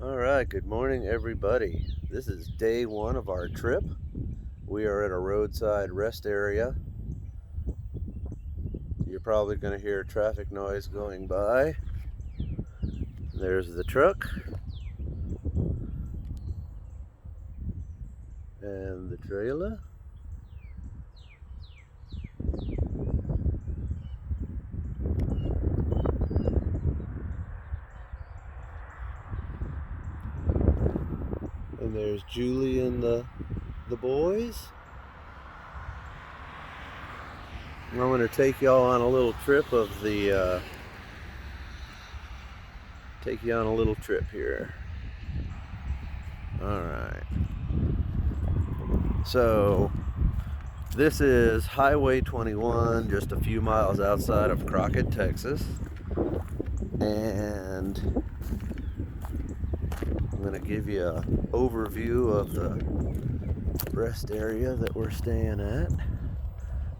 All right, good morning, everybody. This is day one of our trip. We are at a roadside rest area. You're probably going to hear traffic noise going by. There's the truck and the trailer. And there's Julie and the boys. I'm going to take y'all on a little trip take you on a little trip here. All right. So this is Highway 21, just a few miles outside of Crockett, Texas. And I'm going to give you an overview of the rest area that we're staying at.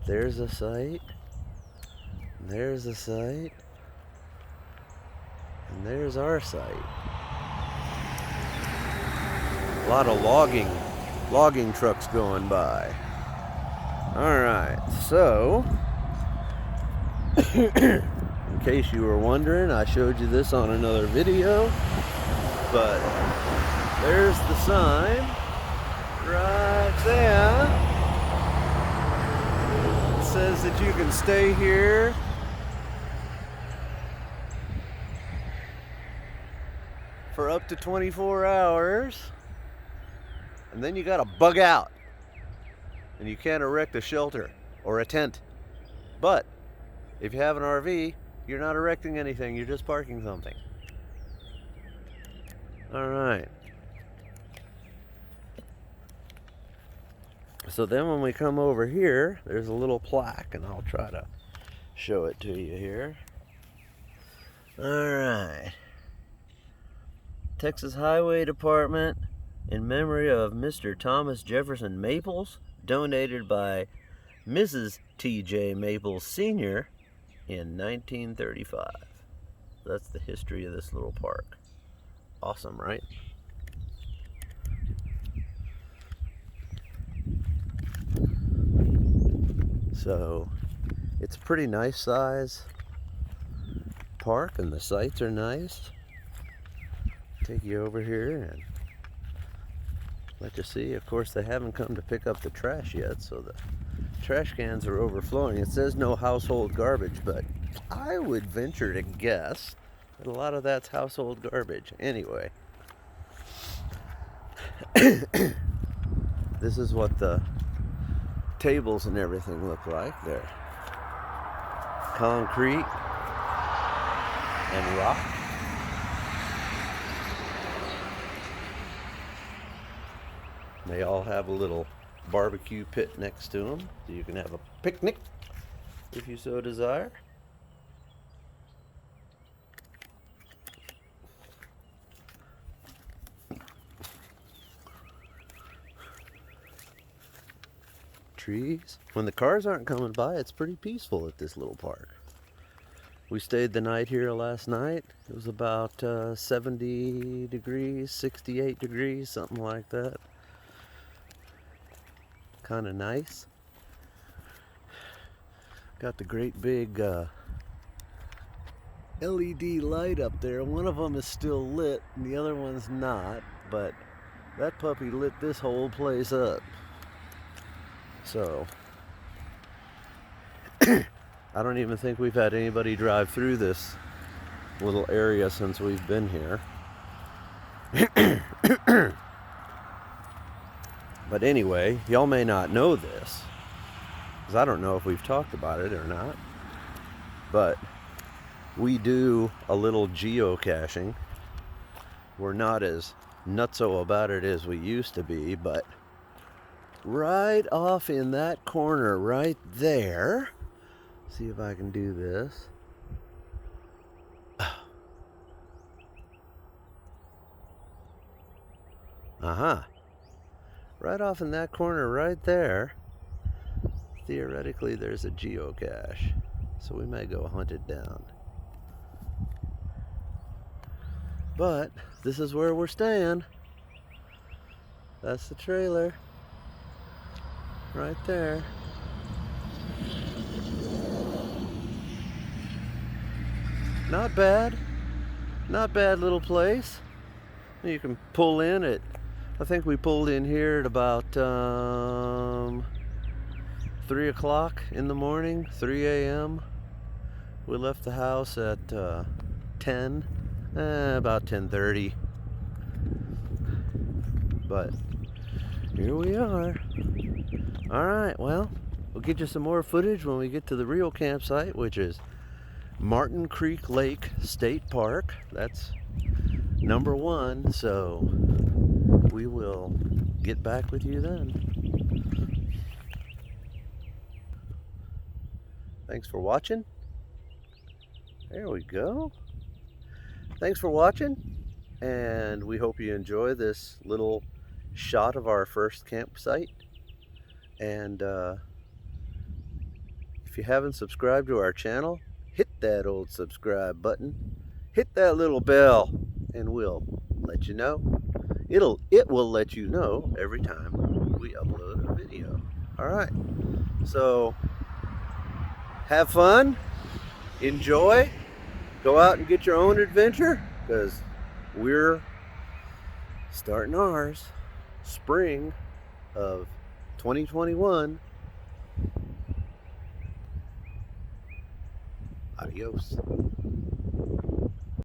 There's a site, there's a site, and there's our site. A lot of logging trucks going by. Alright, so in case you were wondering, I showed you this on another video, but there's the sign right there. It says that you can stay here for up to 24 hours, and then you gotta bug out, and you can't erect a shelter or a tent. But if you have an RV, you're not erecting anything, you're just parking something. All right. So then when we come over here, there's a little plaque, and I'll try to show it to you here. All right. Texas Highway Department, in memory of Mr. Thomas Jefferson Maples, donated by Mrs. T.J. Maples Sr. in 1935. That's the history of this little park. Awesome, right? So it's a pretty nice size park, and the sites are nice. Take you over here and let you see. Of course, they haven't come to pick up the trash yet, so the trash cans are overflowing. It says no household garbage, but I would venture to guess that a lot of that's household garbage. Anyway, this is what the tables and everything look like. They're concrete and rock. They all have a little barbecue pit next to them, so you can have a picnic if you so desire. Trees. When the cars aren't coming by, it's pretty peaceful at this little park. We stayed the night here last night. It was about 70 degrees, 68 degrees, something like that. Kind of nice. Got the great big LED light up there. One of them is still lit and the other one's not, but that puppy lit this whole place up. So I don't even think we've had anybody drive through this little area since we've been here. But anyway, y'all may not know this, because I don't know if we've talked about it or not, but we do a little geocaching. We're not as nutso about it as we used to be, but right off in that corner right there, see if I can do this. Right off in that corner right there, theoretically there's a geocache, so we may go hunt it down. But this is where we're staying. That's the trailer right there. Not bad. Not bad little place. You can pull in at, I think we pulled in here at about 3 o'clock in the morning, 3 a.m. We left the house at 10, about 10:30. But here we are. All right, well, we'll get you some more footage when we get to the real campsite, which is Martin Creek Lake State Park. That's number 1, so we will get back with you then. Thanks for watching. There we go. Thanks for watching, and we hope you enjoy this little shot of our first campsite. And if you haven't subscribed to our channel, hit that old subscribe button, hit that little bell, and we'll let you know. It will let you know every time we upload a video. All right, so have fun, enjoy, go out and get your own adventure, because we're starting ours spring of 2021. Adios.